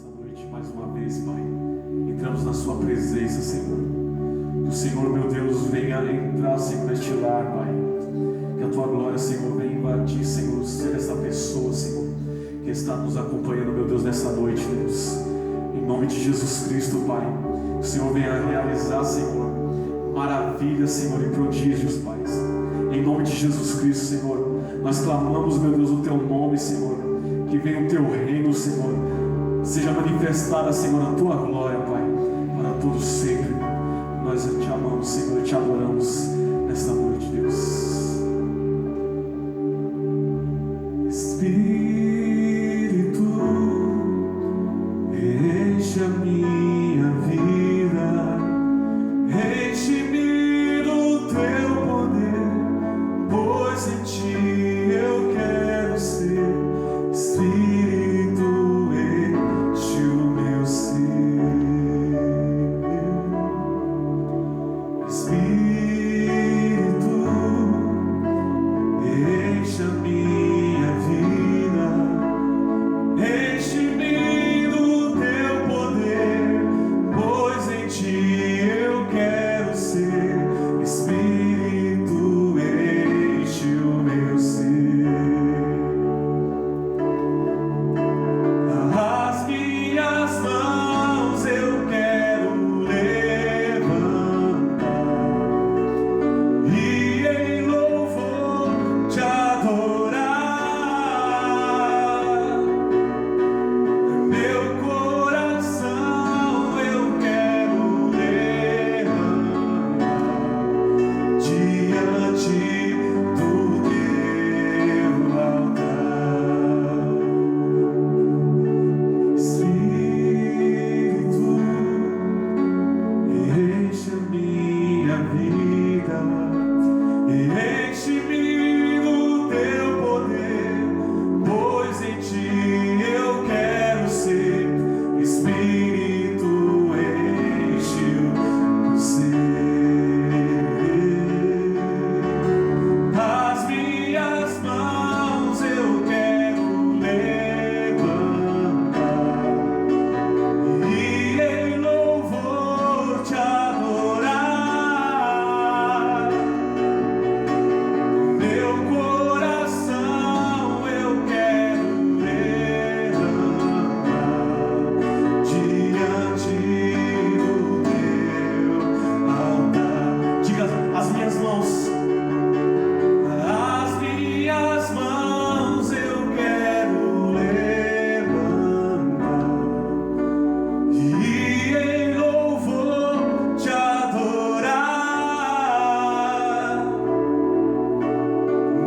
noite, mais uma vez, Pai, entramos na Sua presença, Senhor. Que o Senhor, meu Deus, venha entrar, Senhor, neste lar, Pai. Que a Tua glória, Senhor, venha invadir, Senhor, ser essa pessoa, Senhor, que está nos acompanhando, meu Deus, nessa noite, Deus. Em nome de Jesus Cristo, Pai. Que o Senhor venha realizar, Senhor, maravilhas, Senhor, e prodígios, Pai. Em nome de Jesus Cristo, Senhor, nós clamamos, meu Deus, o Teu nome, Senhor. Que venha o Teu reino, Senhor. Seja manifestada, Senhor, a Tua glória, Pai, para todos sempre. Nós te amamos, Senhor, e te adoramos nesta noite, Deus. Espírito, enche a minha vida, enche-me do Teu poder, pois em Ti eu quero ser. Espírito, enche o meu ser. Espírito, enche a minha vida, enche-me do Teu poder, pois em Ti eu quero ser. Espírito, enche o meu ser. As minhas mãos eu quero levantar e em louvor te adorar. Meu coração eu quero levantar diante do Teu altar. Espírito, enche a minha vida, enche-me do Teu poder, pois em Ti eu quero ser. Espírito, enche o ser. As minhas mãos eu quero levantar e em louvor te adorar. Meu coração eu quero levantar diante do Teu altar. Diga: as minhas mãos. As minhas mãos eu quero levantar e em louvor te adorar.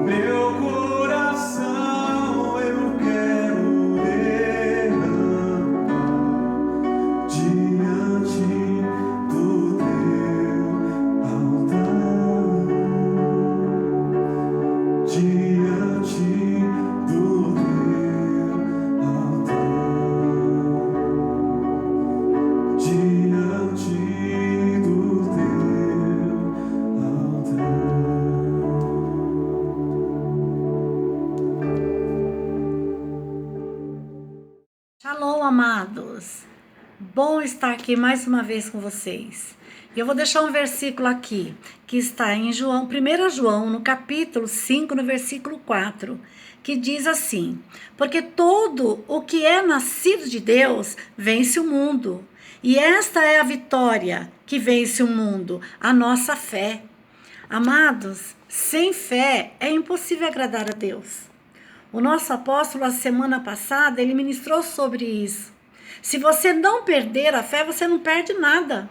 Meu coração eu quero levantar diante do Teu altar. Diante do Teu altar. Diante do Teu altar. Shalom, amados. Bom estar aqui mais uma vez com vocês. E eu vou deixar um versículo aqui, que está em João, 1 João, no capítulo 5, no versículo 4, que diz assim: porque todo o que é nascido de Deus vence o mundo. E esta é a vitória que vence o mundo, a nossa fé. Amados, sem fé é impossível agradar a Deus. O nosso apóstolo, a semana passada, ele ministrou sobre isso. Se você não perder a fé, você não perde nada.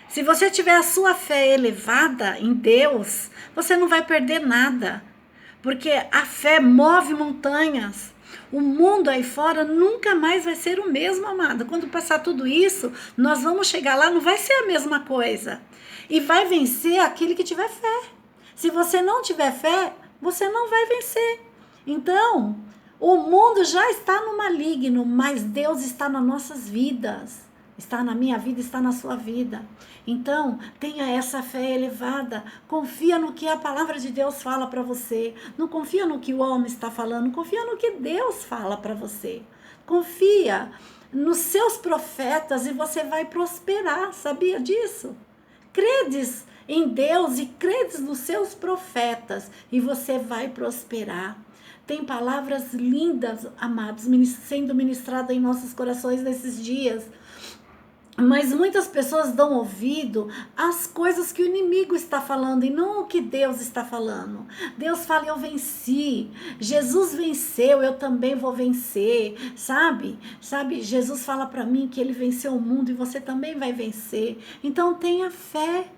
Se você tiver a sua fé elevada em Deus, você não vai perder nada. Porque a fé move montanhas. O mundo aí fora nunca mais vai ser o mesmo, amado. Quando passar tudo isso, nós vamos chegar lá, não vai ser a mesma coisa. E vai vencer aquele que tiver fé. Se você não tiver fé, você não vai vencer. Então, o mundo já está no maligno, mas Deus está nas nossas vidas. Está na minha vida, está na sua vida. Então, tenha essa fé elevada. Confia no que a palavra de Deus fala para você. Não confia no que o homem está falando. Confia no que Deus fala para você. Confia. nos seus profetas e você vai prosperar, sabia disso? Credes em Deus e credes nos seus profetas e você vai prosperar. Tem palavras lindas, amados, sendo ministradas em nossos corações nesses dias. Mas muitas pessoas dão ouvido às coisas que o inimigo está falando e não o que Deus está falando. Deus fala, eu venci. Jesus venceu, eu também vou vencer. Sabe? Jesus fala para mim que ele venceu o mundo e você também vai vencer. Então tenha fé.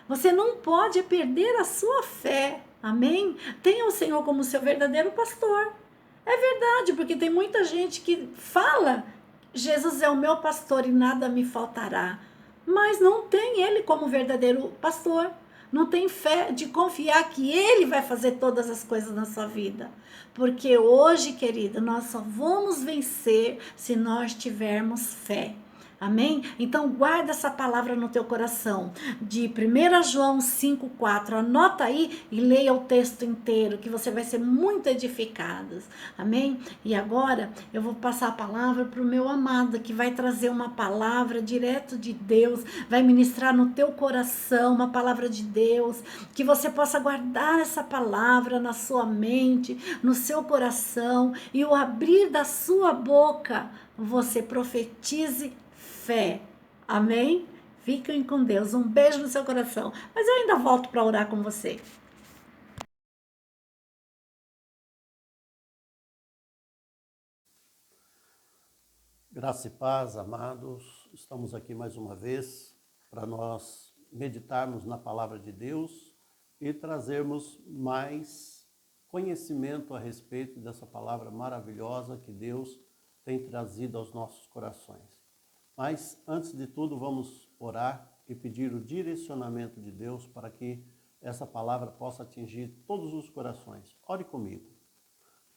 Você não pode perder a sua fé. Amém? Tenha o Senhor como seu verdadeiro pastor. É verdade, porque tem muita gente que fala: Jesus é o meu pastor e nada me faltará. Mas não tem ele como verdadeiro pastor. Não tem fé de confiar que ele vai fazer todas as coisas na sua vida. Porque hoje, querida, nós só vamos vencer se nós tivermos fé. Amém? Então guarda essa palavra no teu coração, de 1 João 5,4, anota aí e leia o texto inteiro, que você vai ser muito edificado. Amém? E agora eu vou passar a palavra para o meu amado, que vai trazer uma palavra direto de Deus, vai ministrar no teu coração uma palavra de Deus, que você possa guardar essa palavra na sua mente, no seu coração, e o abrir da sua boca, você profetize fé. Amém? Fiquem com Deus. Um beijo no seu coração. Mas eu ainda volto para orar com você. Graça e paz, amados. Estamos aqui mais uma vez para nós meditarmos na palavra de Deus e trazermos mais conhecimento a respeito dessa palavra maravilhosa que Deus tem trazido aos nossos corações. Mas, antes de tudo, vamos orar e pedir o direcionamento de Deus para que essa palavra possa atingir todos os corações. Ore comigo.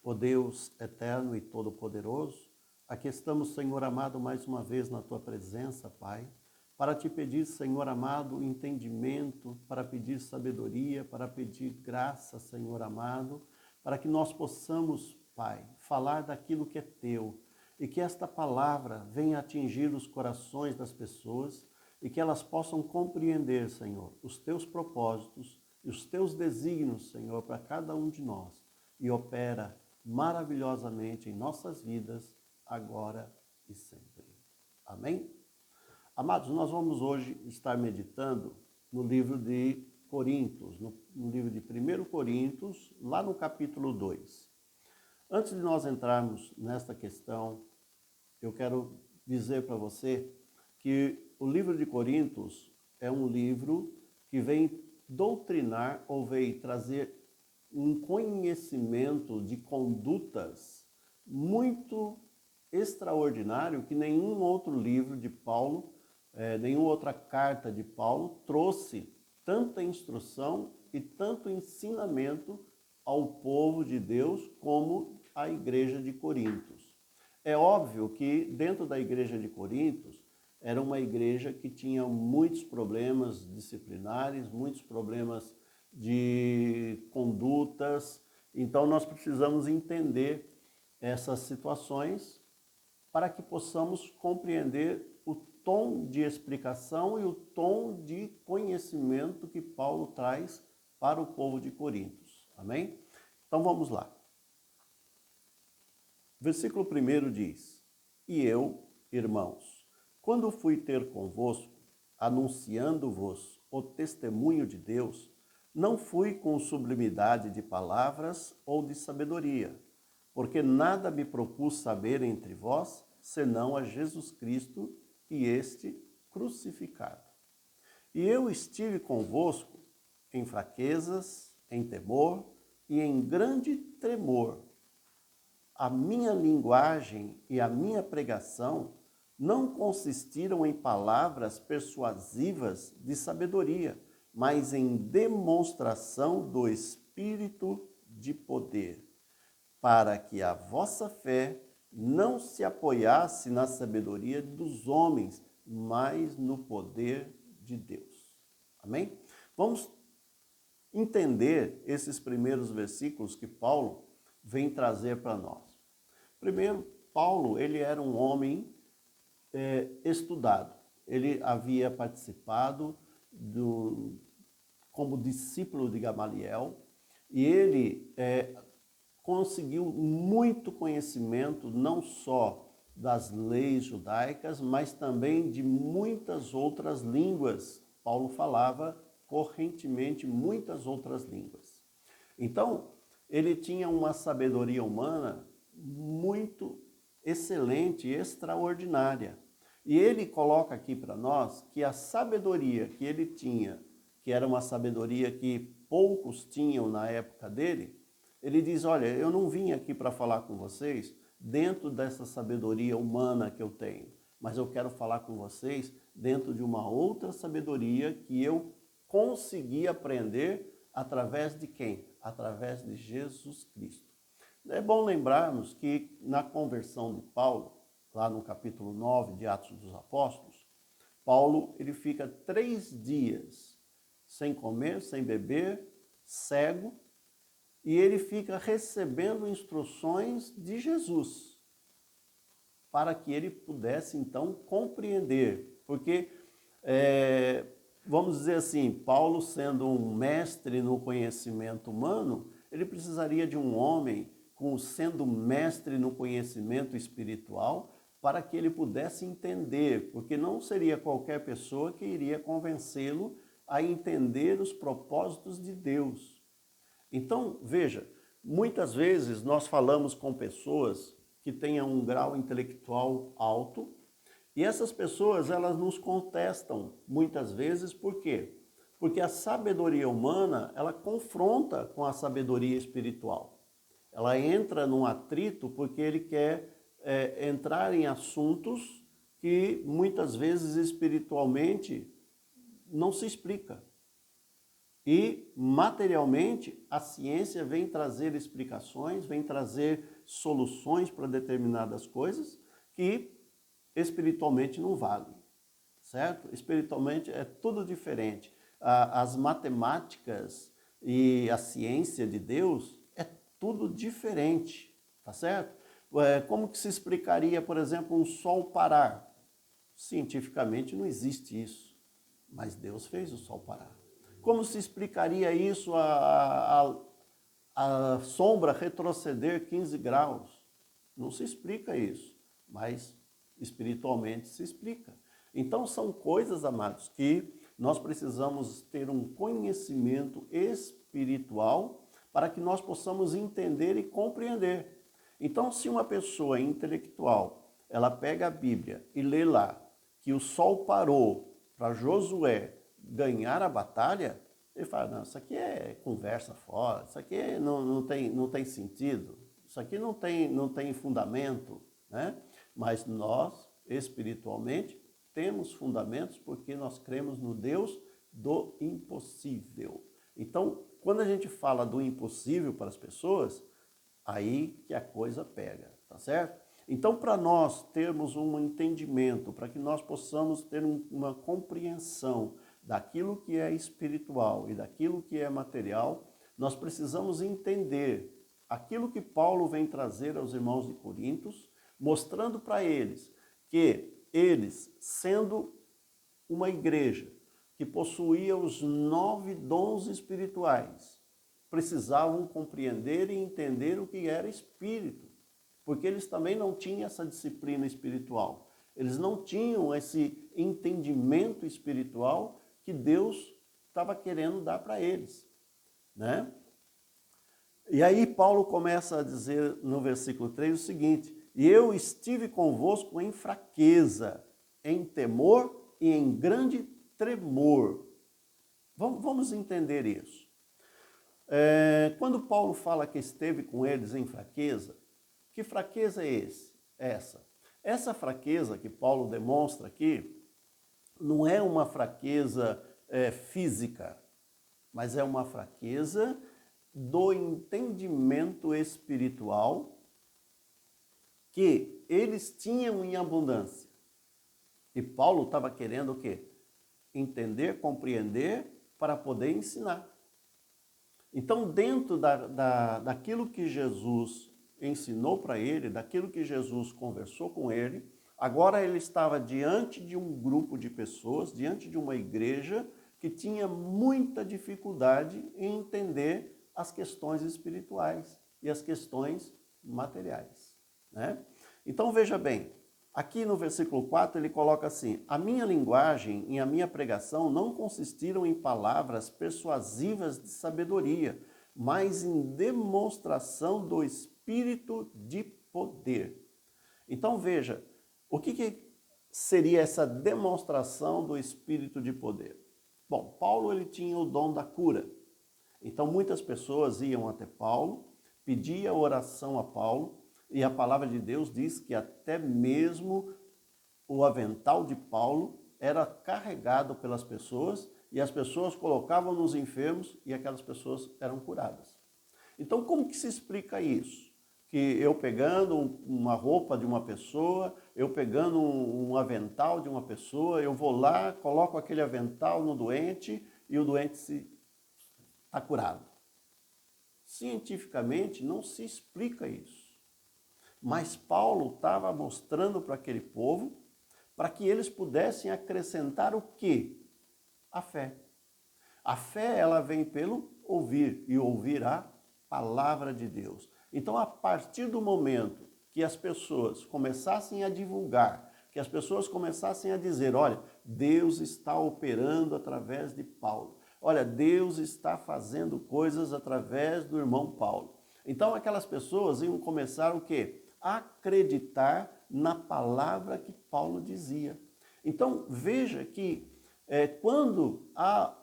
Ó Deus eterno e todo-poderoso, aqui estamos, Senhor amado, mais uma vez na Tua presença, Pai, para Te pedir, Senhor amado, entendimento, para pedir sabedoria, para pedir graça, Senhor amado, para que nós possamos, Pai, falar daquilo que é Teu, e que esta palavra venha atingir os corações das pessoas e que elas possam compreender, Senhor, os Teus propósitos e os Teus desígnios, Senhor, para cada um de nós. E opera maravilhosamente em nossas vidas, agora e sempre. Amém? Amados, nós vamos hoje estar meditando no livro de Coríntios, no livro de 1 Coríntios, lá no capítulo 2. Antes de nós entrarmos nesta questão, eu quero dizer para você que o livro de Coríntios é um livro que vem doutrinar ou vem trazer um conhecimento de condutas muito extraordinário que nenhum outro livro de Paulo, nenhuma outra carta de Paulo trouxe tanta instrução e tanto ensinamento ao povo de Deus como a igreja de Coríntios. É óbvio que dentro da igreja de Coríntios era uma igreja que tinha muitos problemas disciplinares, muitos problemas de condutas. Então nós precisamos entender essas situações para que possamos compreender o tom de explicação e o tom de conhecimento que Paulo traz para o povo de Coríntios. Amém? Então vamos lá. Versículo 1 diz: E eu, irmãos, quando fui ter convosco, anunciando-vos o testemunho de Deus, não fui com sublimidade de palavras ou de sabedoria, porque nada me propus saber entre vós, senão a Jesus Cristo e este crucificado. E eu estive convosco em fraquezas, em temor e em grande tremor. A minha linguagem e a minha pregação não consistiram em palavras persuasivas de sabedoria, mas em demonstração do Espírito de poder, para que a vossa fé não se apoiasse na sabedoria dos homens, mas no poder de Deus. Amém? Vamos entender esses primeiros versículos que Paulo vem trazer para nós. Primeiro, Paulo, ele era um homem estudado. Ele havia participado como discípulo de Gamaliel e ele conseguiu muito conhecimento não só das leis judaicas, mas também de muitas outras línguas. Paulo falava correntemente muitas outras línguas. Então, ele tinha uma sabedoria humana muito excelente e extraordinária. E ele coloca aqui para nós que a sabedoria que ele tinha, que era uma sabedoria que poucos tinham na época dele, ele diz, olha, eu não vim aqui para falar com vocês dentro dessa sabedoria humana que eu tenho, mas eu quero falar com vocês dentro de uma outra sabedoria que eu consegui aprender através de quem? Através de Jesus Cristo. É bom lembrarmos que na conversão de Paulo, lá no capítulo 9 de Atos dos Apóstolos, Paulo ele fica 3 dias sem comer, sem beber, cego, e ele fica recebendo instruções de Jesus, para que ele pudesse então compreender, porque, vamos dizer assim, Paulo sendo um mestre no conhecimento humano, ele precisaria de um homem sendo mestre no conhecimento espiritual, para que ele pudesse entender, porque não seria qualquer pessoa que iria convencê-lo a entender os propósitos de Deus. Então, veja, muitas vezes nós falamos com pessoas que tenham um grau intelectual alto e essas pessoas, elas nos contestam muitas vezes, por quê? Porque a sabedoria humana, ela confronta com a sabedoria espiritual. Ela entra num atrito porque ele quer entrar em assuntos que muitas vezes espiritualmente não se explica. E materialmente a ciência vem trazer explicações, vem trazer soluções para determinadas coisas que espiritualmente não valem, certo? Espiritualmente é tudo diferente. As matemáticas e a ciência de Deus é tudo diferente, tá certo? Como que se explicaria, por exemplo, um sol parar? Cientificamente não existe isso, mas Deus fez o sol parar. Como se explicaria isso, a sombra retroceder 15 graus? Não se explica isso, mas espiritualmente se explica. Então são coisas, amados, que nós precisamos ter um conhecimento espiritual para que nós possamos entender e compreender. Então, se uma pessoa intelectual, ela pega a Bíblia e lê lá que o sol parou para Josué ganhar a batalha, ele fala, não, isso aqui é conversa fora, isso aqui não tem sentido, isso aqui não tem fundamento, né? Mas nós, espiritualmente, temos fundamentos porque nós cremos no Deus do impossível. Então, quando a gente fala do impossível para as pessoas, aí que a coisa pega, tá certo? Então, para nós termos um entendimento, para que nós possamos ter uma compreensão daquilo que é espiritual e daquilo que é material, nós precisamos entender aquilo que Paulo vem trazer aos irmãos de Corintos, mostrando para eles que eles, sendo uma igreja que possuía os 9 dons espirituais, precisavam compreender e entender o que era espírito, porque eles também não tinham essa disciplina espiritual, eles não tinham esse entendimento espiritual que Deus estava querendo dar para eles, né? E aí Paulo começa a dizer no versículo 3 o seguinte: e eu estive convosco em fraqueza, em temor e em grande tremor. Vamos entender isso. Quando Paulo fala que esteve com eles em fraqueza, que fraqueza é essa? Essa fraqueza que Paulo demonstra aqui não é uma fraqueza física, mas é uma fraqueza do entendimento espiritual que eles tinham em abundância. E Paulo estava querendo o quê? Entender, compreender, para poder ensinar. Então, dentro daquilo que Jesus ensinou para ele, daquilo que Jesus conversou com ele, Agora ele estava diante de um grupo de pessoas, diante de uma igreja que tinha muita dificuldade em entender as questões espirituais e as questões materiais, né? Então veja bem, aqui no versículo 4 ele coloca assim: a minha linguagem e a minha pregação não consistiram em palavras persuasivas de sabedoria, mas em demonstração do Espírito de poder. Então veja, o que seria essa demonstração do Espírito de poder? Bom, Paulo ele tinha o dom da cura. Então muitas pessoas iam até Paulo, pediam oração a Paulo, e a palavra de Deus diz que até mesmo o avental de Paulo era carregado pelas pessoas, e as pessoas colocavam nos enfermos e aquelas pessoas eram curadas. Então como que se explica isso? Que eu pegando uma roupa de uma pessoa, eu pegando um avental de uma pessoa, eu vou lá, coloco aquele avental no doente e o doente está curado. Cientificamente não se explica isso. Mas Paulo estava mostrando para aquele povo, para que eles pudessem acrescentar o quê? A fé. A fé, ela vem pelo ouvir, e ouvir a palavra de Deus. Então, a partir do momento que as pessoas começassem a divulgar, que as pessoas começassem a dizer, olha, Deus está operando através de Paulo. Olha, Deus está fazendo coisas através do irmão Paulo. Então, aquelas pessoas iam começar o quê? Acreditar na palavra que Paulo dizia. Então, veja que quando há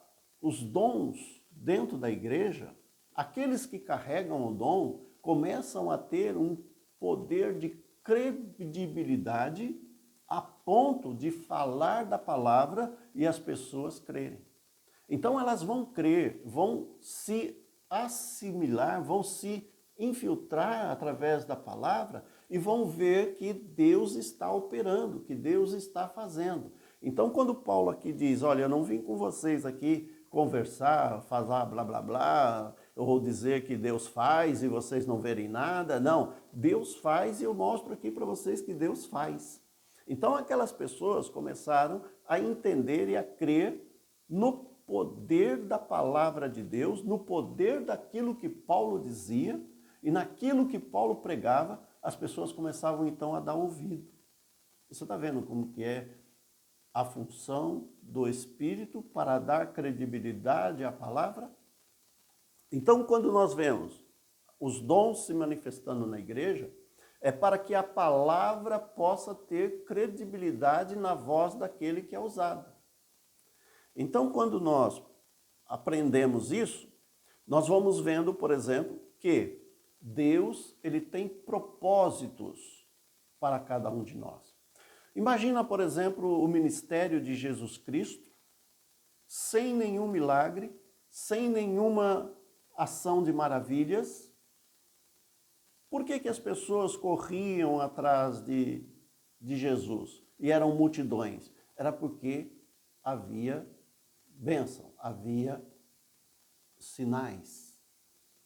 os dons dentro da igreja, aqueles que carregam o dom começam a ter um poder de credibilidade a ponto de falar da palavra e as pessoas crerem. Então elas vão crer, vão se assimilar, vão se infiltrar através da palavra e vão ver que Deus está operando, que Deus está fazendo. Então quando Paulo aqui diz, olha, eu não vim com vocês aqui conversar, falar blá blá blá, ou dizer que Deus faz e vocês não verem nada. Não, Deus faz e eu mostro aqui para vocês que Deus faz. Então aquelas pessoas começaram a entender e a crer no poder da palavra de Deus, no poder daquilo que Paulo dizia e naquilo que Paulo pregava, as pessoas começavam então a dar ouvido. Você está vendo como que é a função do Espírito para dar credibilidade à palavra? Então, quando nós vemos os dons se manifestando na igreja, é para que a palavra possa ter credibilidade na voz daquele que é usado. Então, quando nós aprendemos isso, nós vamos vendo, por exemplo, que Deus ele tem propósitos para cada um de nós. Imagina, por exemplo, o ministério de Jesus Cristo, sem nenhum milagre, sem nenhuma ação de maravilhas. Por que as pessoas corriam atrás de Jesus e eram multidões? Era porque havia bênção, havia sinais.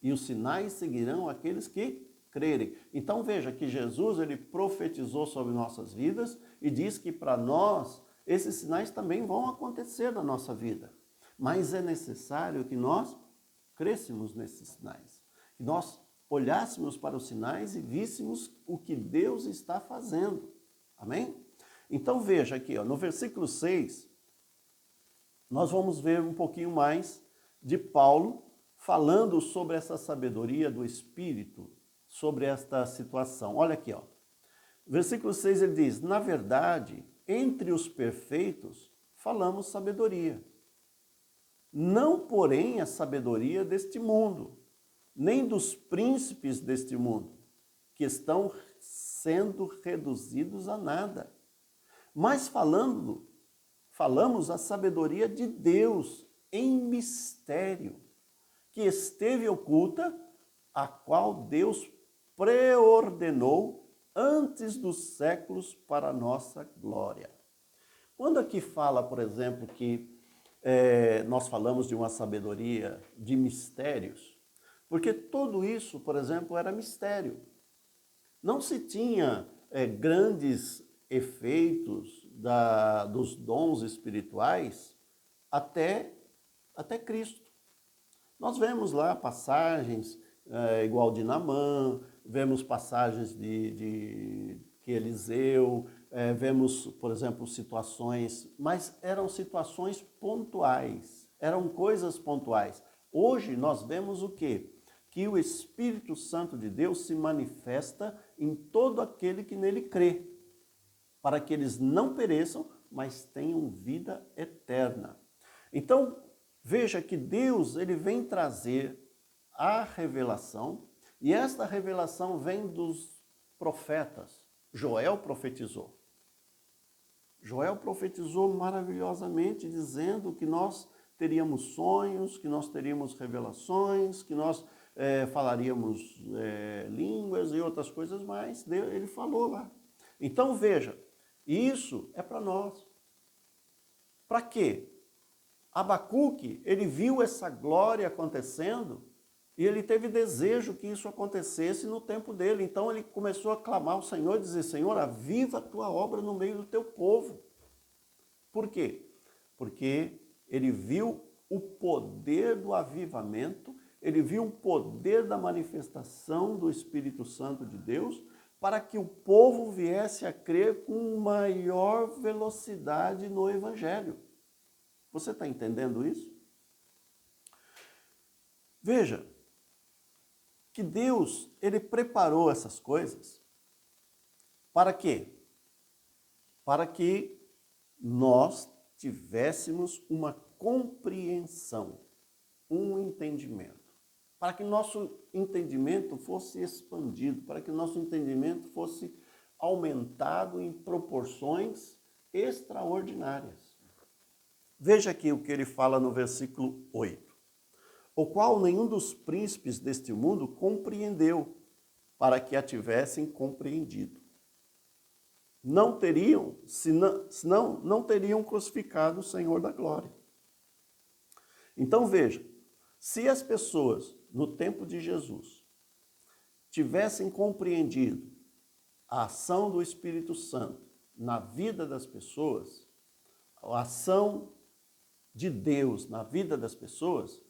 E os sinais seguirão aqueles que crerem. Então veja que Jesus ele profetizou sobre nossas vidas e diz que para nós esses sinais também vão acontecer na nossa vida. Mas é necessário que nós crescêssemos nesses sinais, que nós olhássemos para os sinais e víssemos o que Deus está fazendo. Amém? Então veja aqui, no versículo 6, nós vamos ver um pouquinho mais de Paulo falando sobre essa sabedoria do Espírito, sobre esta situação. Olha aqui, versículo 6 ele diz, na verdade, entre os perfeitos falamos sabedoria. Não, porém, a sabedoria deste mundo, nem dos príncipes deste mundo, que estão sendo reduzidos a nada. Mas falamos a sabedoria de Deus em mistério, que esteve oculta, a qual Deus preordenou antes dos séculos para a nossa glória. Quando aqui fala, por exemplo, que nós falamos de uma sabedoria de mistérios, porque tudo isso, por exemplo, era mistério. Não se tinha grandes efeitos dos dons espirituais até Cristo. Nós vemos lá passagens igual de Naamã, vemos passagens de que Eliseu, vemos, por exemplo, situações, mas eram situações pontuais, eram coisas pontuais. Hoje nós vemos o quê? Que o Espírito Santo de Deus se manifesta em todo aquele que nele crê, para que eles não pereçam, mas tenham vida eterna. Então, veja que Deus, ele vem trazer a revelação, e esta revelação vem dos profetas. Joel profetizou. Joel profetizou maravilhosamente, dizendo que nós teríamos sonhos, que nós teríamos revelações, que nós falaríamos línguas e outras coisas mais. Ele falou lá. Então, veja, isso é para nós. Para quê? Abacuque, ele viu essa glória acontecendo e ele teve desejo que isso acontecesse no tempo dele. Então ele começou a clamar ao Senhor e dizer: Senhor, aviva a tua obra no meio do teu povo. Por quê? Porque ele viu o poder do avivamento, ele viu o poder da manifestação do Espírito Santo de Deus, para que o povo viesse a crer com maior velocidade no Evangelho. Você está entendendo isso? Veja, que Deus, ele preparou essas coisas para quê? Para que nós tivéssemos uma compreensão, um entendimento. Para que nosso entendimento fosse expandido, para que nosso entendimento fosse aumentado em proporções extraordinárias. Veja aqui o que ele fala no versículo 8. O qual nenhum dos príncipes deste mundo compreendeu, para que a tivessem compreendido. Não teriam, senão não teriam crucificado o Senhor da glória. Então veja, se as pessoas no tempo de Jesus tivessem compreendido a ação do Espírito Santo na vida das pessoas, a ação de Deus na vida das pessoas,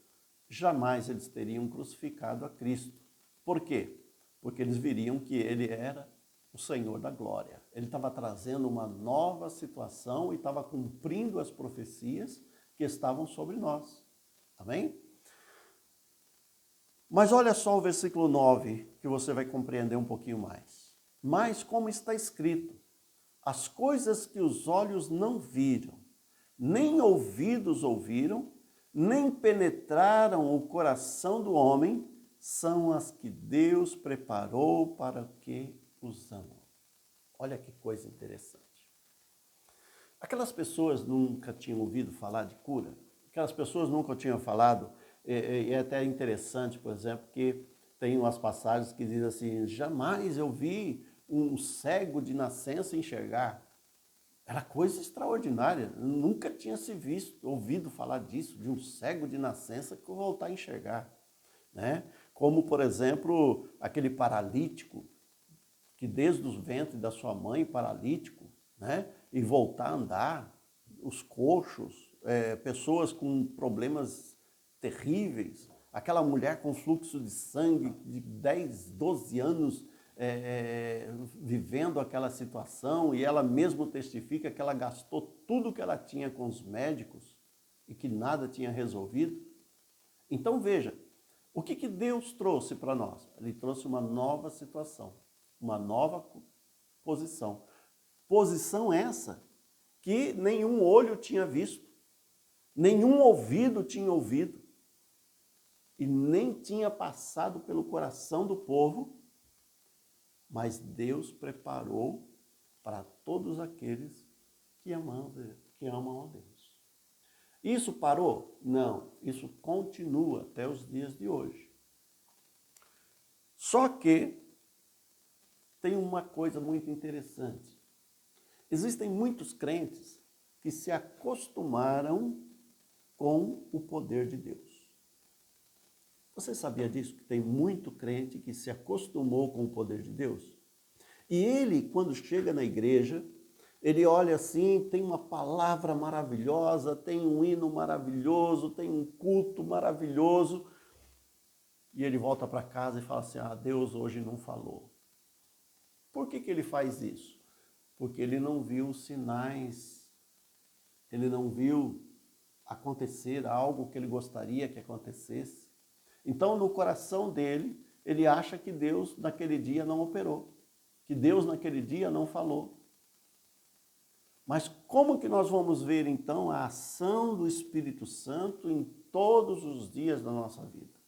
jamais eles teriam crucificado a Cristo. Por quê? Porque eles viriam que ele era o Senhor da glória. Ele estava trazendo uma nova situação e estava cumprindo as profecias que estavam sobre nós. Amém? Mas olha só o versículo 9, que você vai compreender um pouquinho mais. Mas como está escrito, as coisas que os olhos não viram, nem ouvidos ouviram, nem penetraram o coração do homem, são as que Deus preparou para que os amam. Olha que coisa interessante. Aquelas pessoas nunca tinham ouvido falar de cura, aquelas pessoas nunca tinham falado, e é até interessante, por exemplo, que tem umas passagens que dizem assim: jamais eu vi um cego de nascença enxergar. Era coisa extraordinária, nunca tinha se visto, ouvido falar disso, de um cego de nascença que voltar a enxergar, né? Como, por exemplo, aquele paralítico, que desde os ventres da sua mãe, paralítico, né? E voltar a andar, os coxos, pessoas com problemas terríveis, aquela mulher com fluxo de sangue de 10, 12 anos, vivendo aquela situação, e ela mesma testifica que ela gastou tudo que ela tinha com os médicos e que nada tinha resolvido. Então veja, o que Deus trouxe para nós? Ele trouxe uma nova situação, uma nova posição. Posição essa que nenhum olho tinha visto, nenhum ouvido tinha ouvido, e nem tinha passado pelo coração do povo, mas Deus preparou para todos aqueles que amam a Deus. Isso parou? Não, isso continua até os dias de hoje. Só que tem uma coisa muito interessante. Existem muitos crentes que se acostumaram com o poder de Deus. Você sabia disso? Que tem muito crente que se acostumou com o poder de Deus? E ele, quando chega na igreja, Ele olha assim, tem uma palavra maravilhosa, tem um hino maravilhoso, tem um culto maravilhoso, e ele volta para casa e fala assim, Deus hoje não falou. Por que ele faz isso? Porque ele não viu os sinais, ele não viu acontecer algo que ele gostaria que acontecesse. Então, no coração dele, ele acha que Deus naquele dia não operou, que Deus naquele dia não falou. Mas como que nós vamos ver, então, a ação do Espírito Santo em todos os dias da nossa vida?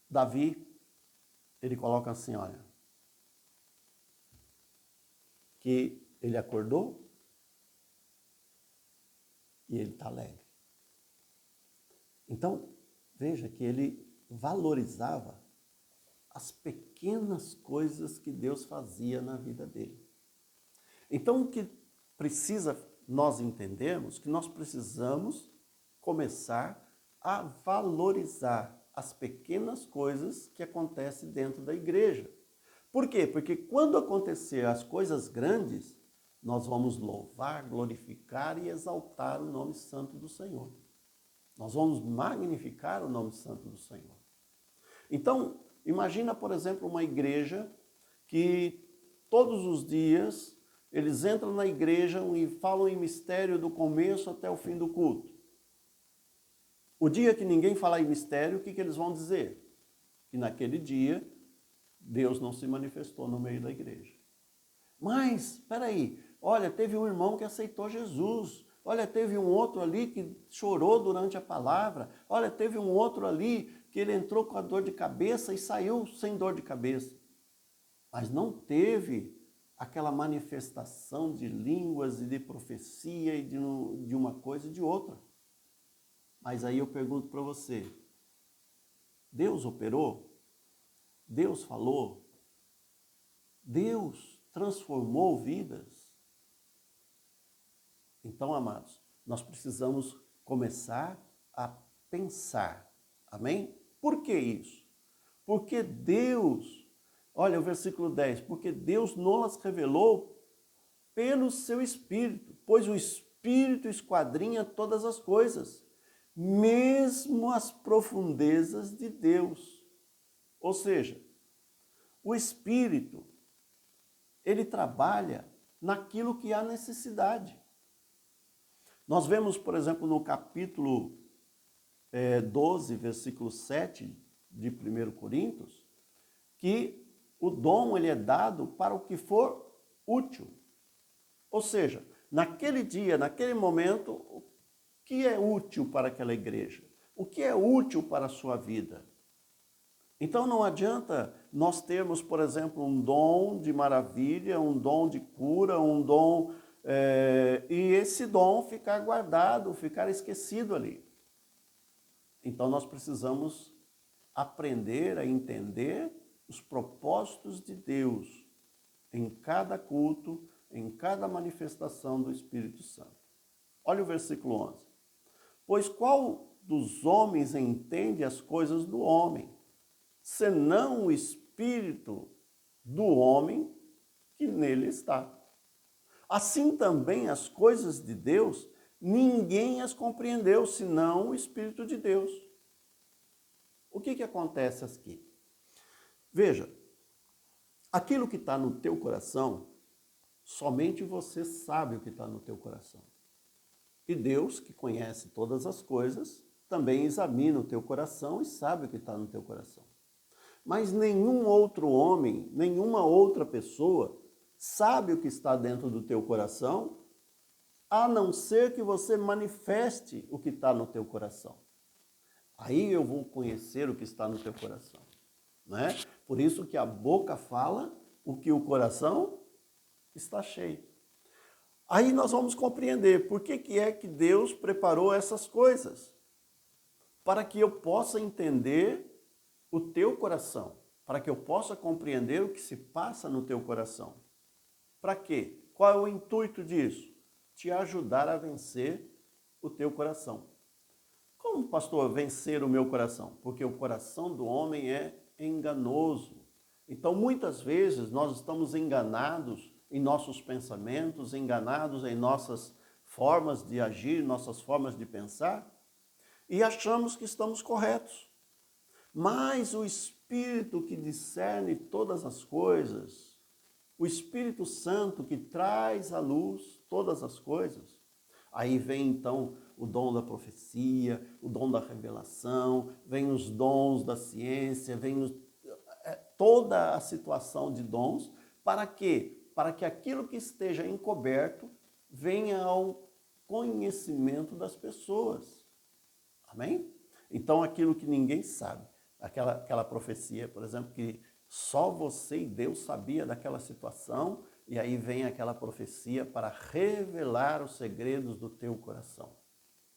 Davi, ele coloca assim, olha, que ele acordou e ele está alegre. Então, veja que ele valorizava as pequenas coisas que Deus fazia na vida dele. Então, o que precisa nós entendermos, que nós precisamos começar a valorizar as pequenas coisas que acontecem dentro da igreja. Por quê? Porque quando acontecer as coisas grandes, nós vamos louvar, glorificar e exaltar o nome santo do Senhor. Nós vamos magnificar o nome santo do Senhor. Então, imagina, por exemplo, uma igreja que todos os dias eles entram na igreja e falam em mistério do começo até o fim do culto. O dia que ninguém falar em mistério, o que eles vão dizer? Que naquele dia Deus não se manifestou no meio da igreja. Mas, espera aí, olha, teve um irmão que aceitou Jesus. Olha, teve um outro ali que chorou durante a palavra. Olha, teve um outro ali que ele entrou com a dor de cabeça e saiu sem dor de cabeça. Mas não teve aquela manifestação de línguas e de profecia e de uma coisa e de outra. Mas aí eu pergunto para você, Deus operou? Deus falou? Deus transformou vidas? Então, amados, nós precisamos começar a pensar. Amém? Por que isso? Porque Deus, olha o versículo 10, porque Deus nos revelou pelo seu Espírito, pois o Espírito esquadrinha todas as coisas, mesmo as profundezas de Deus. Ou seja, o Espírito, ele trabalha naquilo que há necessidade. Nós vemos, por exemplo, no capítulo 12, versículo 7 de 1 Coríntios, que o dom ele é dado para o que for útil. Ou seja, naquele dia, naquele momento, o que é útil para aquela igreja? O que é útil para a sua vida? Então não adianta nós termos, por exemplo, um dom de maravilha, um dom de cura, um dom... e esse dom ficar guardado, ficar esquecido ali. Então nós precisamos aprender a entender os propósitos de Deus em cada culto, em cada manifestação do Espírito Santo. Olha o versículo 11. Pois qual dos homens entende as coisas do homem, senão o Espírito do homem que nele está? Assim também as coisas de Deus, ninguém as compreendeu, senão o Espírito de Deus. O que acontece aqui? Veja, aquilo que está no teu coração, somente você sabe o que está no teu coração. E Deus, que conhece todas as coisas, também examina o teu coração e sabe o que está no teu coração. Mas nenhum outro homem, nenhuma outra pessoa sabe o que está dentro do teu coração, a não ser que você manifeste o que está no teu coração. Aí eu vou conhecer o que está no teu coração, né? Por isso que a boca fala o que o coração está cheio. Aí nós vamos compreender por que é que Deus preparou essas coisas. Para que eu possa entender o teu coração, para que eu possa compreender o que se passa no teu coração. Para quê? Qual é o intuito disso? Te ajudar a vencer o teu coração. Como, pastor, vencer o meu coração? Porque o coração do homem é enganoso. Então, muitas vezes, nós estamos enganados em nossos pensamentos, enganados em nossas formas de agir, nossas formas de pensar, e achamos que estamos corretos. Mas o Espírito que discerne todas as coisas, o Espírito Santo que traz à luz todas as coisas, aí vem então o dom da profecia, o dom da revelação, vem os dons da ciência, vem toda a situação de dons, para quê? Para que aquilo que esteja encoberto venha ao conhecimento das pessoas. Amém? Então, aquilo que ninguém sabe, aquela profecia, por exemplo, que só você e Deus sabia daquela situação, e aí vem aquela profecia para revelar os segredos do teu coração.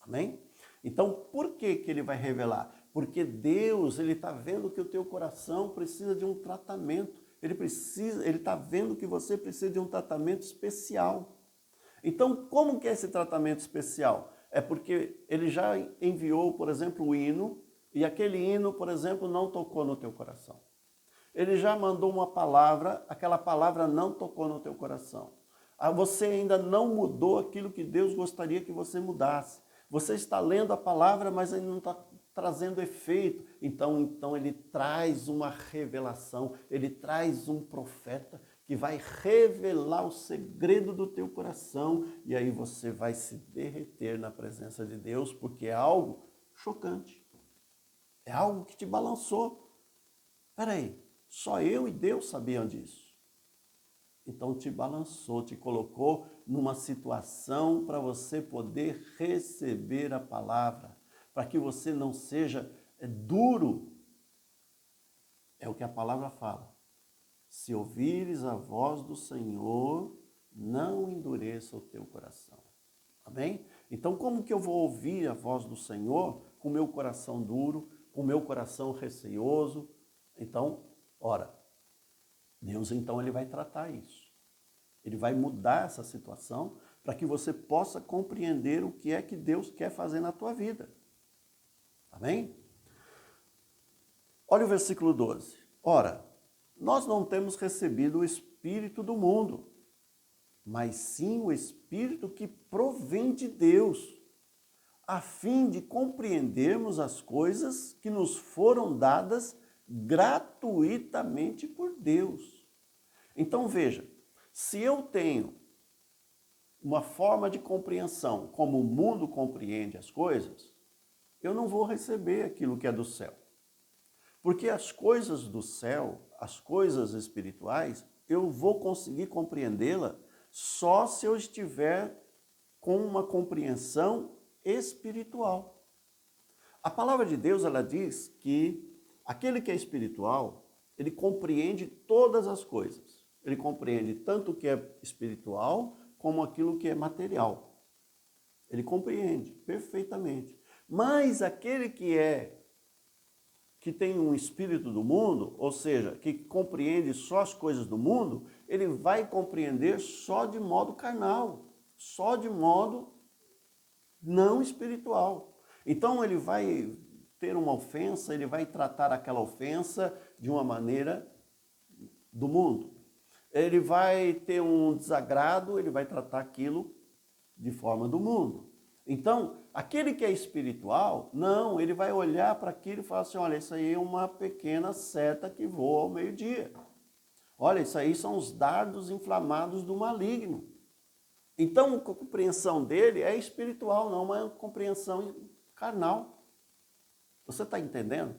Amém? Então, por que ele vai revelar? Porque Deus, ele está vendo que o teu coração precisa de um tratamento. Ele está vendo que você precisa de um tratamento especial. Então, como que é esse tratamento especial? É porque ele já enviou, por exemplo, o hino, e aquele hino, por exemplo, não tocou no teu coração. Ele já mandou uma palavra, aquela palavra não tocou no teu coração. Você ainda não mudou aquilo que Deus gostaria que você mudasse. Você está lendo a palavra, mas ainda não está trazendo efeito. Então ele traz uma revelação, ele traz um profeta que vai revelar o segredo do teu coração, e aí você vai se derreter na presença de Deus, porque é algo chocante. É algo que te balançou. Peraí, só eu e Deus sabiam disso. Então te balançou, te colocou numa situação para você poder receber a palavra, para que você não seja duro. É o que a palavra fala. Se ouvires a voz do Senhor, não endureça o teu coração. Amém? Então, como que eu vou ouvir a voz do Senhor com o meu coração duro, com o meu coração receoso? Então, ora, Deus então ele vai tratar isso. Ele vai mudar essa situação para que você possa compreender o que é que Deus quer fazer na tua vida. Amém? Olha o versículo 12. Ora, nós não temos recebido o Espírito do mundo, mas sim o Espírito que provém de Deus, a fim de compreendermos as coisas que nos foram dadas gratuitamente por Deus. Então veja, se eu tenho uma forma de compreensão como o mundo compreende as coisas, eu não vou receber aquilo que é do céu. Porque as coisas do céu, as coisas espirituais, eu vou conseguir compreendê-la só se eu estiver com uma compreensão espiritual. A palavra de Deus, ela diz que aquele que é espiritual, ele compreende todas as coisas. Ele compreende tanto o que é espiritual como aquilo que é material. Ele compreende perfeitamente. Mas aquele que tem um espírito do mundo, ou seja, que compreende só as coisas do mundo, ele vai compreender só de modo carnal, só de modo não espiritual. Então ele vai ter uma ofensa, ele vai tratar aquela ofensa de uma maneira do mundo. Ele vai ter um desagrado, ele vai tratar aquilo de forma do mundo. Então, aquele que é espiritual, não, ele vai olhar para aquilo e falar assim, olha, isso aí é uma pequena seta que voa ao meio-dia. Olha, isso aí são os dardos inflamados do maligno. Então, a compreensão dele é espiritual, não uma compreensão carnal. Você está entendendo?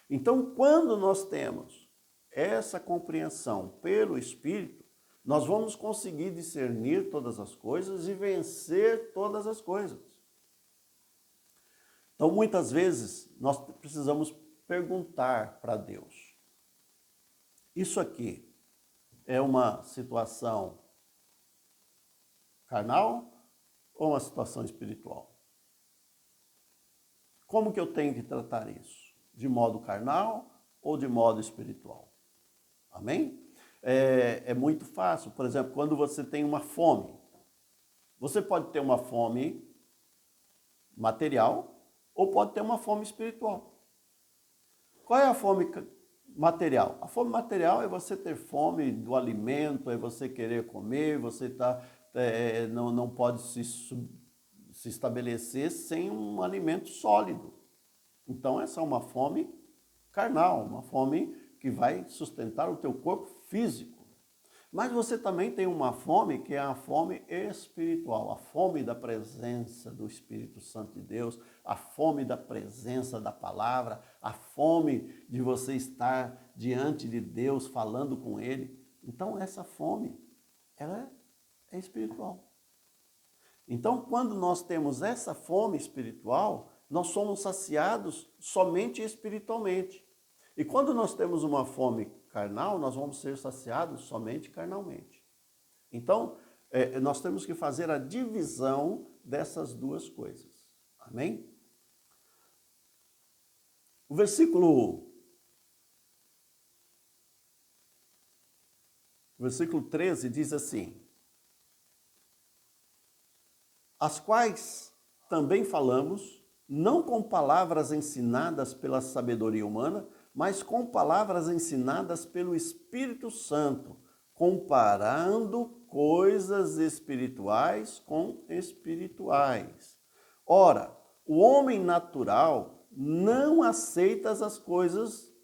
Então, quando nós temos essa compreensão pelo Espírito, nós vamos conseguir discernir todas as coisas e vencer todas as coisas. Então, muitas vezes, nós precisamos perguntar para Deus. Isso aqui é uma situação carnal ou uma situação espiritual? Como que eu tenho que tratar isso? De modo carnal ou de modo espiritual? Amém? É muito fácil. Por exemplo, quando você tem uma fome, você pode ter uma fome material ou pode ter uma fome espiritual. Qual é a fome material. A fome material é você ter fome do alimento, é você querer comer, você não pode se estabelecer sem um alimento sólido. Então essa é uma fome carnal, uma fome que vai sustentar o teu corpo físico. Mas você também tem uma fome que é a fome espiritual, a fome da presença do Espírito Santo de Deus, a fome da presença da palavra, a fome de você estar diante de Deus falando com Ele. Então essa fome, ela é espiritual. Então quando nós temos essa fome espiritual, nós somos saciados somente espiritualmente. E quando nós temos uma fome carnal, nós vamos ser saciados somente carnalmente. Então, nós temos que fazer a divisão dessas duas coisas. Amém? O versículo 13 diz assim: as quais também falamos, não com palavras ensinadas pela sabedoria humana, mas com palavras ensinadas pelo Espírito Santo, comparando coisas espirituais com espirituais. Ora, o homem natural não aceita as coisas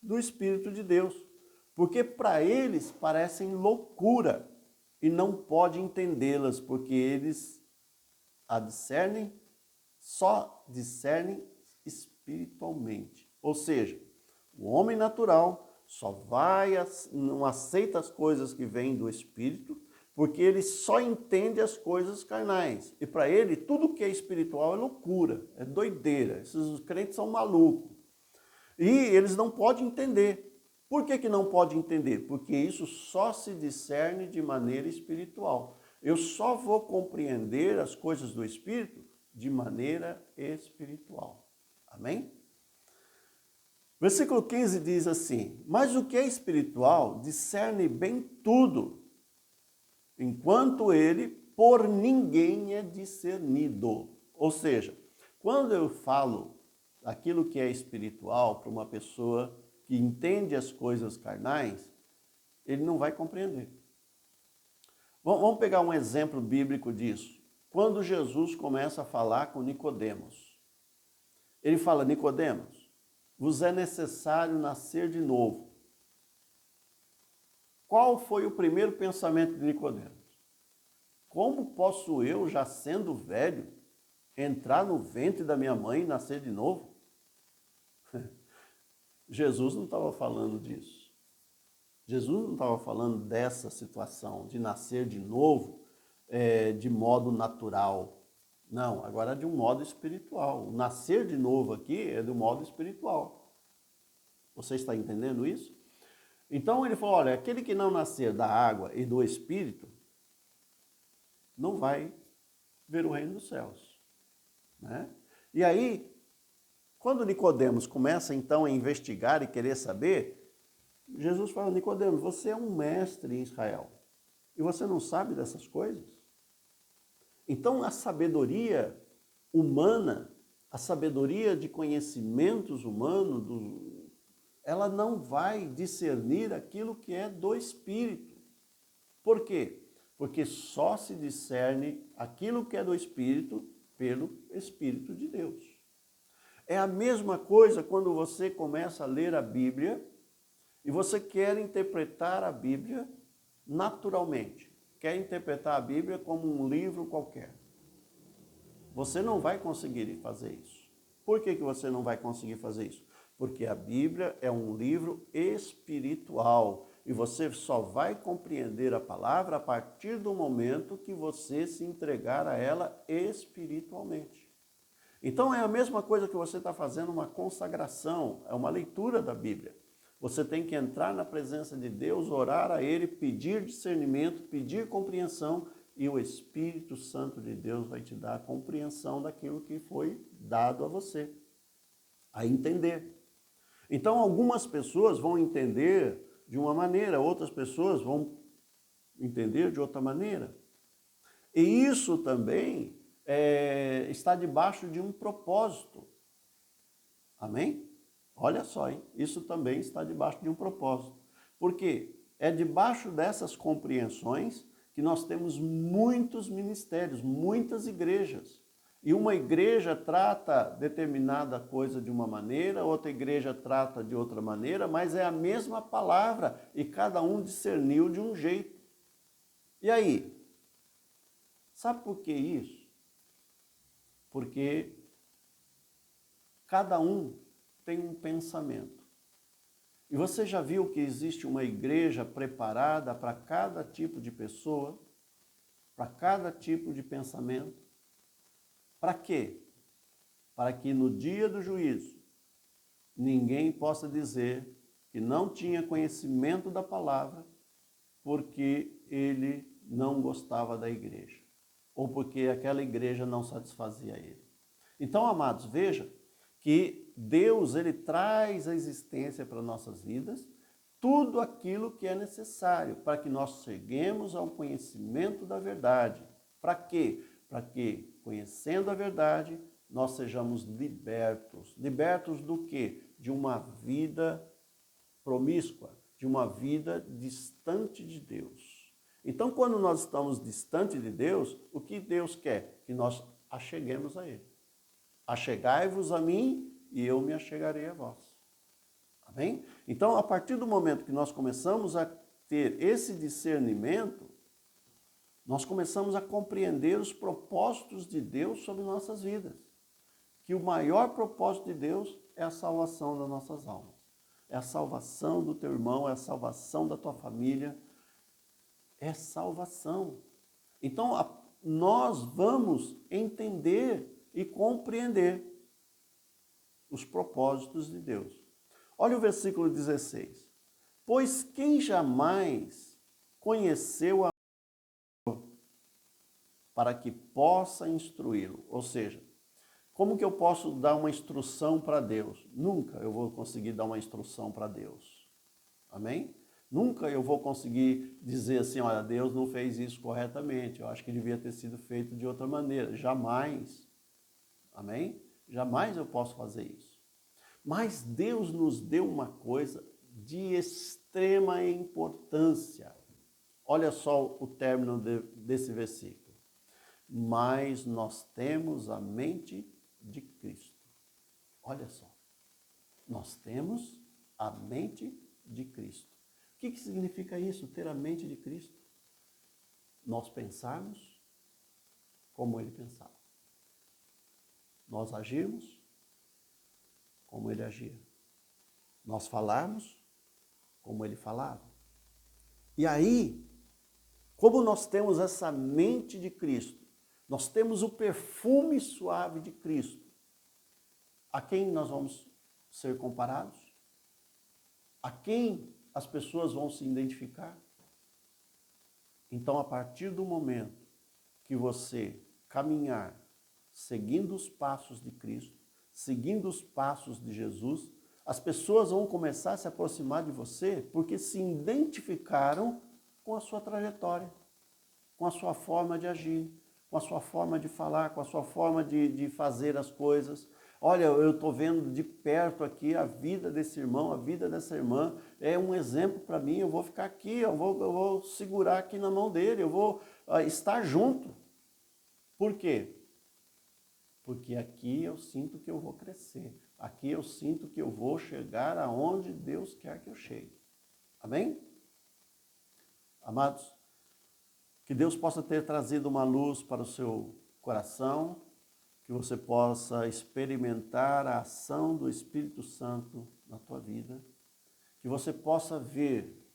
do Espírito de Deus, porque para eles parecem loucura e não pode entendê-las, porque eles só discernem espiritualmente. Ou seja, o homem natural não aceita as coisas que vêm do Espírito, porque ele só entende as coisas carnais. E para ele, tudo que é espiritual é loucura, é doideira. Esses crentes são malucos. E eles não podem entender. Por que não pode entender? Porque isso só se discerne de maneira espiritual. Eu só vou compreender as coisas do Espírito de maneira espiritual. Amém? Versículo 15 diz assim: mas o que é espiritual discerne bem tudo, enquanto ele por ninguém é discernido. Ou seja, quando eu falo aquilo que é espiritual para uma pessoa que entende as coisas carnais, ele não vai compreender. Vamos pegar um exemplo bíblico disso. Quando Jesus começa a falar com Nicodemos, ele fala: Nicodemos, vos é necessário nascer de novo. Qual foi o primeiro pensamento de Nicodemos? Como posso eu, já sendo velho, entrar no ventre da minha mãe e nascer de novo? Jesus não estava falando disso. Jesus não estava falando dessa situação de nascer de novo de modo natural. Não, agora é de um modo espiritual. O nascer de novo aqui é do modo espiritual. Você está entendendo isso? Então ele falou: olha, aquele que não nascer da água e do Espírito não vai ver o reino dos céus. Né? E aí, quando Nicodemos começa então a investigar e querer saber, Jesus fala: Nicodemos, você é um mestre em Israel e você não sabe dessas coisas? Então a sabedoria humana, a sabedoria de conhecimentos humanos, ela não vai discernir aquilo que é do Espírito. Por quê? Porque só se discerne aquilo que é do Espírito pelo Espírito de Deus. É a mesma coisa quando você começa a ler a Bíblia e você quer interpretar a Bíblia naturalmente. Quer interpretar a Bíblia como um livro qualquer. Você não vai conseguir fazer isso. Por que você não vai conseguir fazer isso? Porque a Bíblia é um livro espiritual e você só vai compreender a palavra a partir do momento que você se entregar a ela espiritualmente. Então é a mesma coisa que você está fazendo uma consagração, é uma leitura da Bíblia. Você tem que entrar na presença de Deus, orar a Ele, pedir discernimento, pedir compreensão, e o Espírito Santo de Deus vai te dar a compreensão daquilo que foi dado a você, a entender. Então algumas pessoas vão entender de uma maneira, outras pessoas vão entender de outra maneira. E isso também está debaixo de um propósito. Amém? Olha só, hein? Isso também está debaixo de um propósito. Por quê? É debaixo dessas compreensões que nós temos muitos ministérios, muitas igrejas. E uma igreja trata determinada coisa de uma maneira, outra igreja trata de outra maneira, mas é a mesma palavra e cada um discerniu de um jeito. E aí? Sabe por que isso? Porque cada um tem um pensamento. E você já viu que existe uma igreja preparada para cada tipo de pessoa, para cada tipo de pensamento? Para quê? Para que no dia do juízo ninguém possa dizer que não tinha conhecimento da palavra porque ele não gostava da igreja, ou porque aquela igreja não satisfazia ele. Então, amados, veja que Deus, ele traz à existência para nossas vidas tudo aquilo que é necessário para que nós cheguemos ao conhecimento da verdade. Para quê? Para que, conhecendo a verdade, nós sejamos libertos. Libertos do quê? De uma vida promíscua, de uma vida distante de Deus. Então, quando nós estamos distante de Deus, o que Deus quer? Que nós acheguemos a Ele. Achegai-vos a mim e eu me achegarei a vós. Amém? Então, a partir do momento que nós começamos a ter esse discernimento, nós começamos a compreender os propósitos de Deus sobre nossas vidas. Que o maior propósito de Deus é a salvação das nossas almas. É a salvação do teu irmão, é a salvação da tua família. É salvação. Então, nós vamos entender e compreender os propósitos de Deus. Olha o versículo 16. Pois quem jamais conheceu a para que possa instruí-lo? Ou seja, como que eu posso dar uma instrução para Deus? Nunca eu vou conseguir dar uma instrução para Deus. Amém? Nunca eu vou conseguir dizer assim, olha, Deus não fez isso corretamente, eu acho que devia ter sido feito de outra maneira. Jamais. Amém? Jamais eu posso fazer isso. Mas Deus nos deu uma coisa de extrema importância. Olha só o término desse versículo. Mas nós temos a mente de Cristo. Olha só. Nós temos a mente de Cristo. O que significa isso, ter a mente de Cristo? Nós pensarmos como Ele pensava. Nós agirmos como Ele agia. Nós falarmos como Ele falava. E aí, como nós temos essa mente de Cristo, nós temos o perfume suave de Cristo, a quem nós vamos ser comparados? A quem as pessoas vão se identificar? Então, a partir do momento que você caminhar seguindo os passos de Cristo, seguindo os passos de Jesus, as pessoas vão começar a se aproximar de você porque se identificaram com a sua trajetória, com a sua forma de agir, com a sua forma de falar, com a sua forma de fazer as coisas. Olha, eu estou vendo de perto aqui a vida desse irmão, a vida dessa irmã, é um exemplo para mim, eu vou ficar aqui, eu vou segurar aqui na mão dele, eu vou estar junto. Por quê? Porque aqui eu sinto que eu vou crescer, aqui eu sinto que eu vou chegar aonde Deus quer que eu chegue. Amém? Amados, que Deus possa ter trazido uma luz para o seu coração, que você possa experimentar a ação do Espírito Santo na tua vida, que você possa ver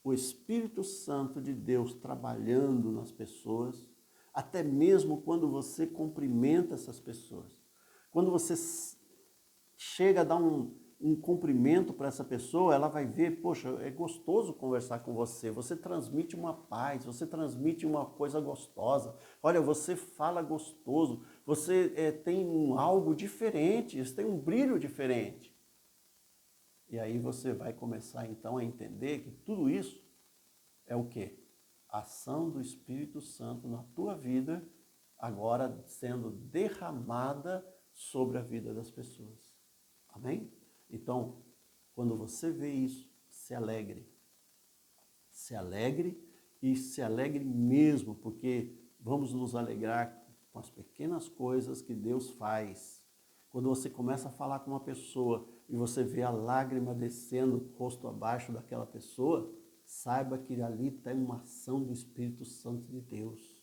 o Espírito Santo de Deus trabalhando nas pessoas, até mesmo quando você cumprimenta essas pessoas. Quando você chega a dar um cumprimento para essa pessoa, ela vai ver, poxa, é gostoso conversar com você, você transmite uma paz, você transmite uma coisa gostosa, olha, você fala gostoso, você tem algo diferente, você tem um brilho diferente. E aí você vai começar então a entender que tudo isso é o quê? A ação do Espírito Santo na tua vida, agora sendo derramada sobre a vida das pessoas. Amém? Então, quando você vê isso, se alegre. Se alegre e se alegre mesmo, porque vamos nos alegrar com as pequenas coisas que Deus faz. Quando você começa a falar com uma pessoa e você vê a lágrima descendo rosto abaixo daquela pessoa, saiba que ali tem uma ação do Espírito Santo de Deus.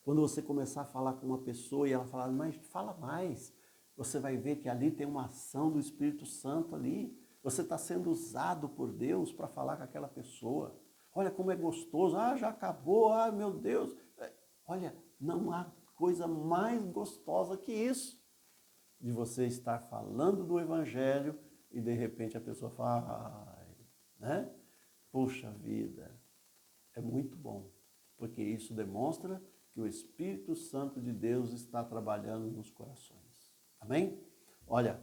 Quando você começar a falar com uma pessoa e ela falar, mas fala mais, você vai ver que ali tem uma ação do Espírito Santo ali. Você está sendo usado por Deus para falar com aquela pessoa. Olha como é gostoso, já acabou, meu Deus. Olha, não há coisa mais gostosa que isso, de você estar falando do Evangelho e de repente a pessoa fala, né? Puxa vida, é muito bom, porque isso demonstra que o Espírito Santo de Deus está trabalhando nos corações. Amém? Olha,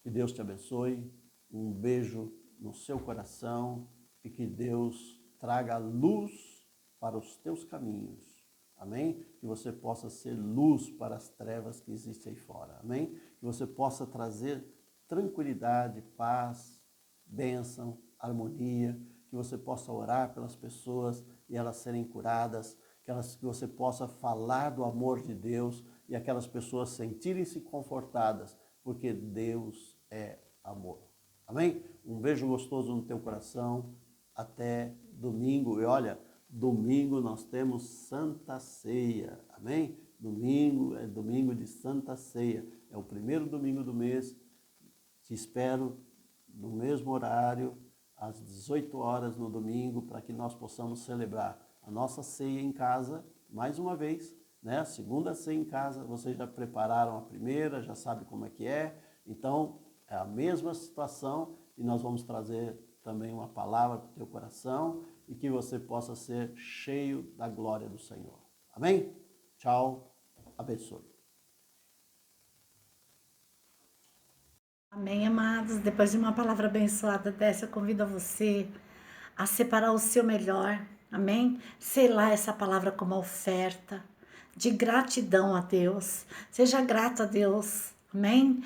que Deus te abençoe, um beijo no seu coração e que Deus traga luz para os teus caminhos. Amém? Que você possa ser luz para as trevas que existem aí fora. Amém? Que você possa trazer tranquilidade, paz, bênção, harmonia. Que você possa orar pelas pessoas e elas serem curadas. Que você possa falar do amor de Deus e aquelas pessoas sentirem-se confortadas, porque Deus é amor. Amém? Um beijo gostoso no teu coração. Até domingo. E olha, domingo nós temos Santa Ceia, amém? Domingo é domingo de Santa Ceia, é o primeiro domingo do mês. Te espero no mesmo horário, às 18 horas no domingo, para que nós possamos celebrar a nossa ceia em casa, mais uma vez, né? A segunda ceia em casa, vocês já prepararam a primeira, já sabem como é que é, então é a mesma situação e nós vamos trazer também uma palavra para o teu coração e que você possa ser cheio da glória do Senhor. Amém? Tchau, abençoe. Amém, amados. Depois de uma palavra abençoada dessa, eu convido a você a separar o seu melhor. Amém? Selar essa palavra como oferta de gratidão a Deus. Seja grato a Deus. Amém?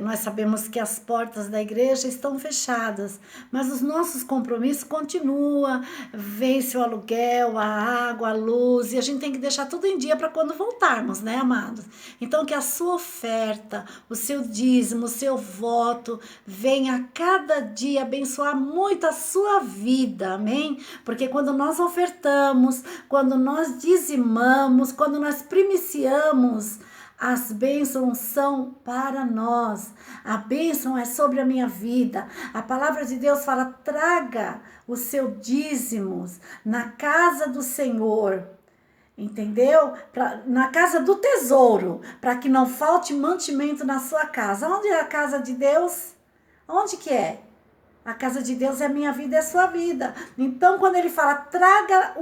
Nós sabemos que as portas da igreja estão fechadas, mas os nossos compromissos continuam. Vence o aluguel, a água, a luz, e a gente tem que deixar tudo em dia para quando voltarmos, né, amados? Então, que a sua oferta, o seu dízimo, o seu voto, venha a cada dia abençoar muito a sua vida, amém? Porque quando nós ofertamos, quando nós dizimamos, quando nós primiciamos, as bênçãos são para nós. A bênção é sobre a minha vida. A palavra de Deus fala, traga os seus dízimos na casa do Senhor. Entendeu? Na casa do tesouro, para que não falte mantimento na sua casa. Onde é a casa de Deus? Onde que é? A casa de Deus é a minha vida, é a sua vida. Então, quando ele fala, traga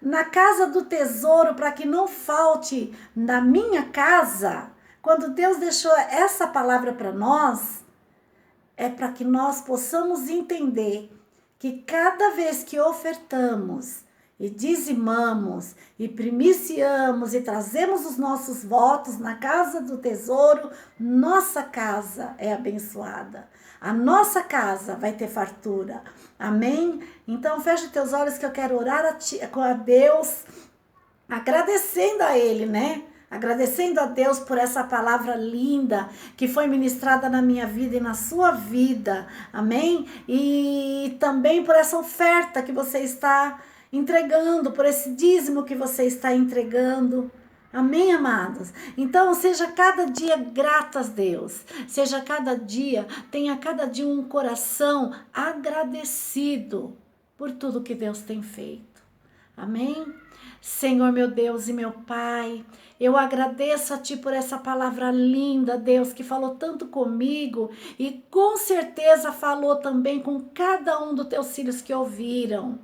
na casa do tesouro, para que não falte na minha casa, quando Deus deixou essa palavra para nós, é para que nós possamos entender que cada vez que ofertamos e dizimamos e primiciamos e trazemos os nossos votos na casa do tesouro, nossa casa é abençoada. A nossa casa vai ter fartura. Amém? Então, fecha os teus olhos que eu quero orar a Deus, agradecendo a Ele, né? Agradecendo a Deus por essa palavra linda que foi ministrada na minha vida e na sua vida. Amém? E também por essa oferta que você está entregando, por esse dízimo que você está entregando. Amém, amados? Então, seja cada dia grato a Deus. Seja cada dia, tenha cada dia um coração agradecido por tudo que Deus tem feito. Amém? Senhor, meu Deus e meu Pai, eu agradeço a Ti por essa palavra linda, Deus, que falou tanto comigo e com certeza falou também com cada um dos Teus filhos que ouviram.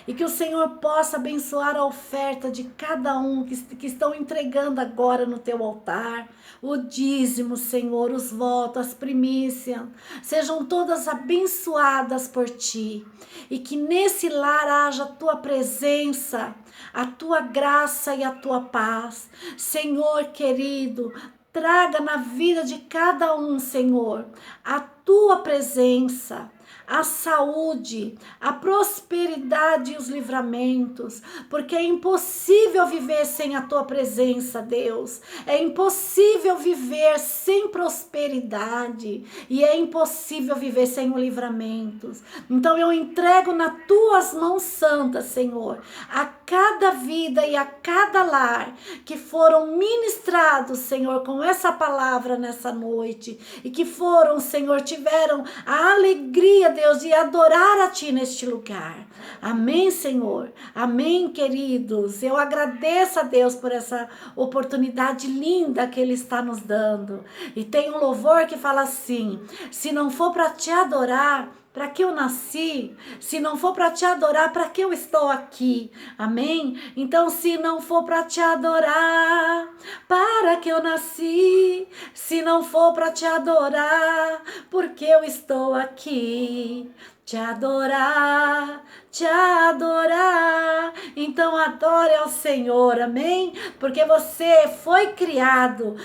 E que o Senhor possa abençoar a oferta de cada um que estão entregando agora no teu altar. O dízimo, Senhor, os votos, as primícias, sejam todas abençoadas por ti. E que nesse lar haja a tua presença, a tua graça e a tua paz. Senhor querido, traga na vida de cada um, Senhor, a tua presença, a saúde, a prosperidade e os livramentos, porque é impossível viver sem a tua presença, Deus. É impossível viver sem prosperidade e é impossível viver sem o livramentos. Então eu entrego nas tuas mãos santas, Senhor, a cada vida e a cada lar que foram ministrados, Senhor, com essa palavra nessa noite e que foram, Senhor, tiveram a alegria, Deus, de adorar a Ti neste lugar. Amém, Senhor. Amém, queridos. Eu agradeço a Deus por essa oportunidade linda que Ele está nos dando. E tem um louvor que fala assim: se não for para Te adorar, para que eu nasci? Se não for para Te adorar, para que eu estou aqui? Amém? Então, se não for para Te adorar, para que eu nasci? Se não for para Te adorar, porque eu estou aqui? Te adorar, Te adorar. Então adore ao Senhor, amém? Porque você foi criado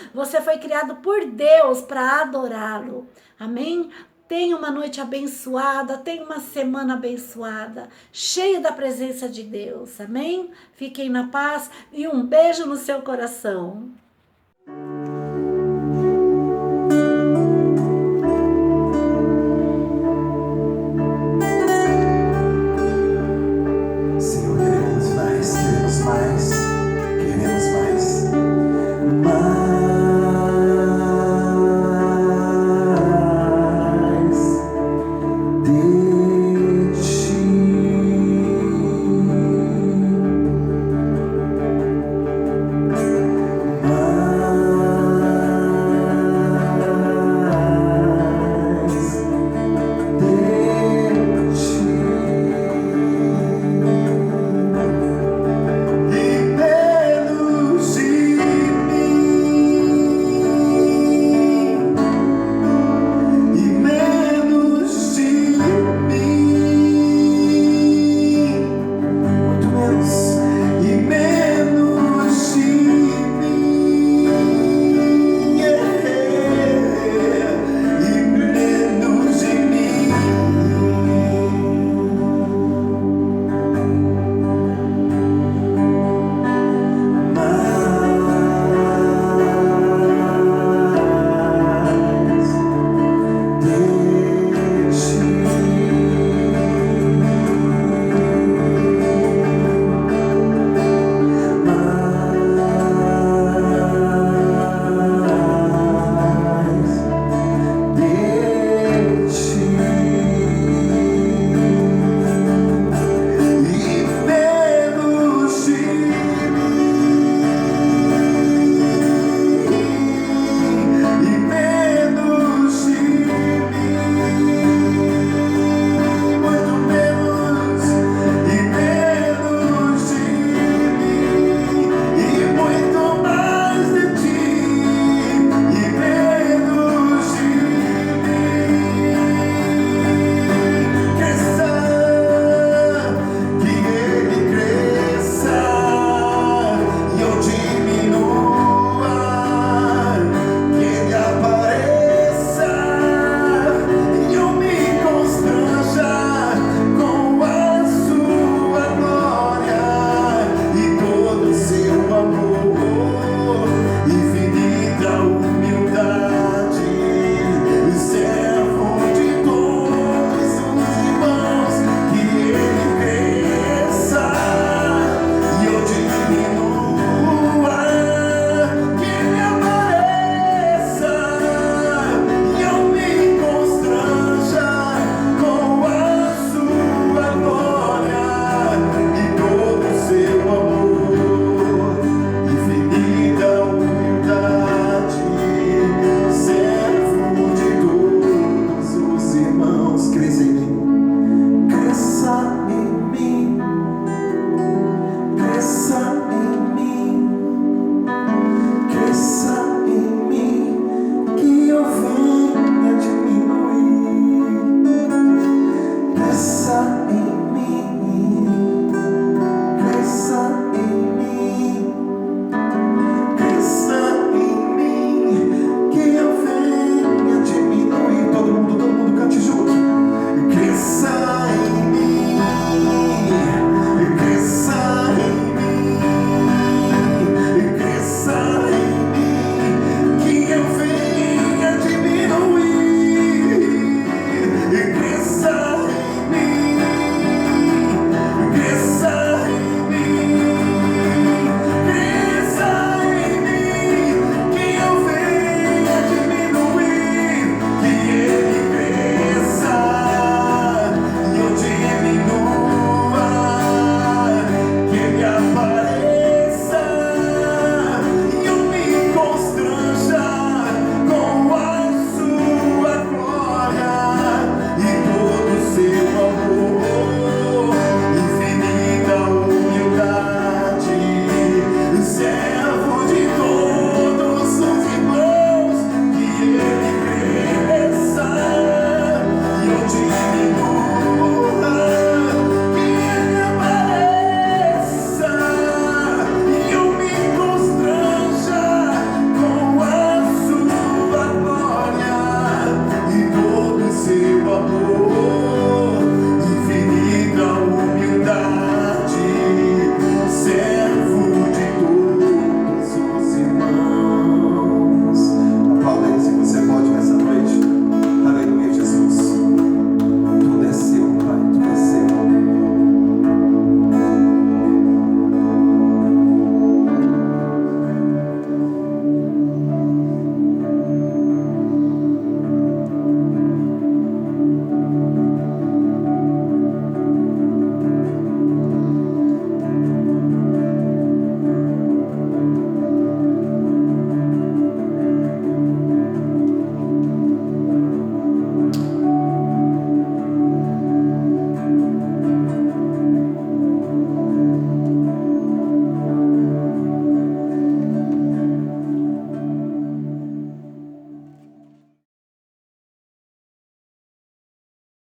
por Deus para adorá-lo, amém? Tenha uma noite abençoada, tenha uma semana abençoada, cheia da presença de Deus, amém? Fiquem na paz e um beijo no seu coração.